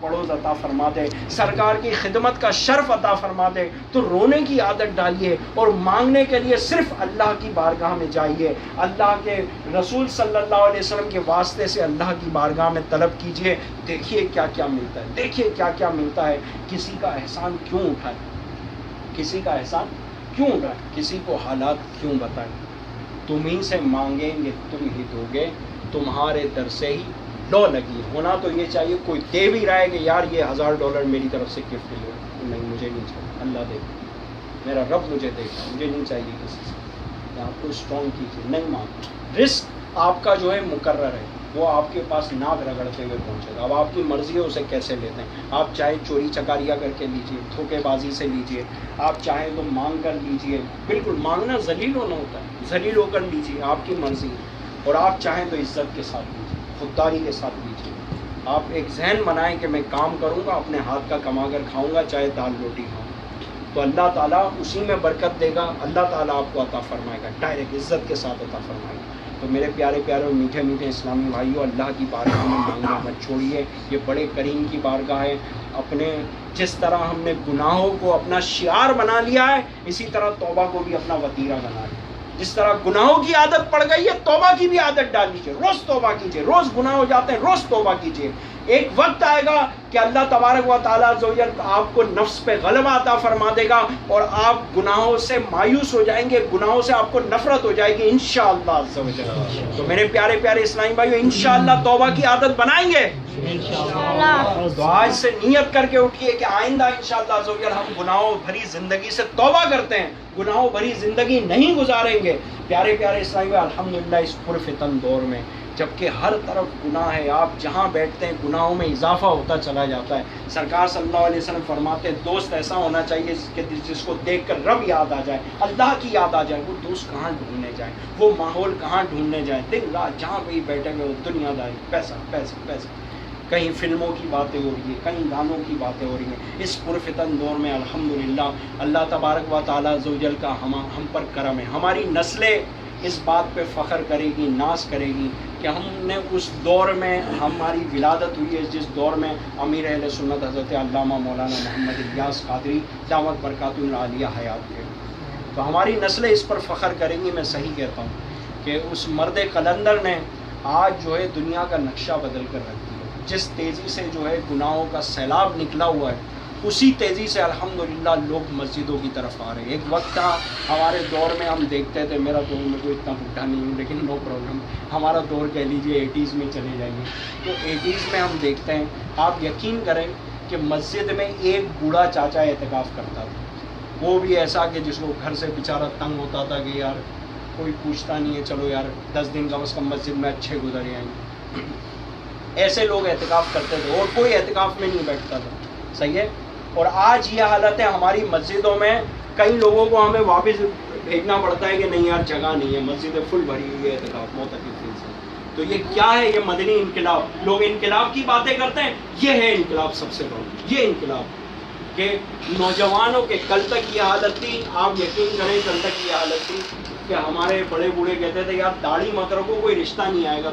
پڑوس عطا فرما دے، سرکار کی خدمت کا شرف عطا فرما دے، تو رونے کی عادت ڈالیے اور مانگنے کے لیے صرف اللہ کی بارگاہ میں جائیے، اللہ کے رسول صلی اللہ علیہ وسلم کے واسطے سے اللہ کی بارگاہ میں طلب کیجیے، دیکھیے کیا کیا ملتا ہے، دیکھیے کیا کیا ملتا ہے۔ کسی کا احسان کیوں اٹھائے، کسی کا احسان کیوں اٹھائے، کسی کو حالات کیوں بتائیں؟ تم ہی سے مانگیں گے تم ہی دو گے، تمہارے در سے ہی لو لگی۔ ہونا تو یہ چاہیے کوئی دے بھی رہا ہے کہ یار یہ $1000 میری طرف سے گفٹ لو، نہیں مجھے نہیں چاہیے، اللہ دے گا، میرا رب مجھے دے گا، مجھے نہیں چاہیے کسی سے۔ آپ کو اسٹرانگ کیجیے، نہیں مانگ، رزق آپ کا جو ہے مقرر ہے، وہ آپ کے پاس ناک رگڑتے ہوئے پہنچے گا۔ اب آپ کی مرضی ہے اسے کیسے لیتے ہیں، آپ چاہے چوری چکاریاں کر کے لیجیے، دھوکے بازی سے لیجیے، آپ چاہیں تو مانگ کر لیجیے، بالکل مانگنا ذلیل ہونا ہوتا ہے، ذلیل ہو کر لیجیے، آپ کی مرضی ہے، اور آپ چاہیں تو عزت کے ساتھ لیجیے، خودداری کے ساتھ لیجیے۔ آپ ایک ذہن بنائیں کہ میں کام کروں گا، اپنے ہاتھ کا کما کر کھاؤں گا، چاہے دال روٹی کھاؤں، تو اللہ تعالیٰ اسی میں برکت دے گا، اللہ تعالیٰ آپ کو عطا فرمائے گا، ڈائریکٹ عزت کے ساتھ عطا فرمائے گا۔ تو میرے پیارے پیارے اور میٹھے میٹھے اسلامی بھائیوں، اللہ کی بارگاہ میں مانگنا مت چھوڑیے، یہ بڑے کریم کی بارگاہ ہے۔ اپنے جس طرح ہم نے گناہوں کو اپنا شعار بنا لیا ہے، اسی طرح توبہ کو بھی اپنا وتیرہ بنا لیا۔ جس طرح گناہوں کی عادت پڑ گئی ہے، توبہ کی بھی عادت ڈال لیجیے، روز توبہ کیجیے، روز گناہ ہو جاتے ہیں، روز توبہ کیجیے۔ ایک وقت آئے گا کہ اللہ تبارک و تعالیٰ عز و جل آپ کو نفس پہ غلبہ عطا فرما دے گا، اور آپ گناہوں سے مایوس ہو جائیں گے، گناہوں سے آپ کو نفرت ہو جائے گی انشاءاللہ عز و جل۔ تو میرے پیارے پیارے اسلامی بھائیو، انشاءاللہ توبہ کی عادت بنائیں گے تو آج سے نیت کر کے اٹھیے کہ آئندہ انشاءاللہ عز و جل ہم گناہوں بھری زندگی سے توبہ کرتے ہیں، گناہوں بھری زندگی نہیں گزاریں گے۔ پیارے پیارے اسلامی بھائی، الحمدللہ اس پرفتن دور میں جبکہ ہر طرف گناہ ہے، آپ جہاں بیٹھتے ہیں گناہوں میں اضافہ ہوتا چلا جاتا ہے۔ سرکار صلی اللہ علیہ وسلم فرماتے ہیں دوست ایسا ہونا چاہیے جس کو دیکھ کر رب یاد آ جائے، اللہ کی یاد آ جائے۔ وہ دوست کہاں ڈھونڈنے جائیں، وہ ماحول کہاں ڈھونڈنے جائیں، دن رات جہاں پہ بیٹھے ہوئے دنیا داری، پیسہ پیسہ پیسہ، کہیں فلموں کی باتیں ہو رہی ہیں، کہیں گانوں کی باتیں ہو رہی ہیں۔ اس پرفتن دور میں الحمدللہ اللہ تبارک و تعالیٰ عز و جل کا ہم پر کرم ہے، ہماری نسلیں اس بات پہ فخر کرے گی، ناز کرے گی کہ ہم نے اس دور میں ہماری ولادت ہوئی ہے، جس دور میں امیر اہل سنت حضرت علامہ مولانا محمد الیاس قادری دعوت برکاتہ العالیہ حیات تھے، تو ہماری نسلیں اس پر فخر کریں گی۔ میں صحیح کہتا ہوں کہ اس مرد قلندر نے آج جو ہے دنیا کا نقشہ بدل کر رکھ دیا۔ جس تیزی سے جو ہے گناہوں کا سیلاب نکلا ہوا ہے، اسی تیزی سے الحمدللہ لوگ مسجدوں کی طرف آ رہے ہیں۔ ایک وقت تھا ہمارے دور میں ہم دیکھتے تھے، میرا دور میں کوئی اتنا بڈھا نہیں ہوں لیکن نو پرابلم، ہمارا دور کہہ لیجیے 80s میں چلے جائیے، تو 80s میں ہم دیکھتے ہیں، آپ یقین کریں کہ مسجد میں ایک بوڑھا چاچا اعتکاف کرتا تھا، وہ بھی ایسا کہ جس کو گھر سے بیچارہ تنگ ہوتا تھا کہ یار کوئی پوچھتا نہیں ہے، چلو یار 10 دن کم از کم مسجد میں اچھے گزر جائیں گے، ایسے لوگ اعتکاف کرتے تھے اور کوئی اعتکاف میں نہیں بیٹھتا تھا، صحیح ہے۔ اور آج یہ حالت ہے ہماری مسجدوں میں، کئی لوگوں کو ہمیں واپس بھیجنا پڑتا ہے کہ نہیں یار جگہ نہیں ہے، مسجدیں فل بھری ہوئی ہے، اعتکاف معتکف سے۔ تو یہ کیا ہے؟ یہ مدنی انقلاب۔ لوگ انقلاب کی باتیں کرتے ہیں، یہ ہے انقلاب سب سے بڑا، یہ انقلاب کہ نوجوانوں کے کل تک یہ حالت تھی، آپ یقین کریں کل تک یہ حالت تھی کہ ہمارے بڑے بوڑھے کہتے تھے یار داڑھی مت رکھو، کوئی رشتہ نہیں آئے گا۔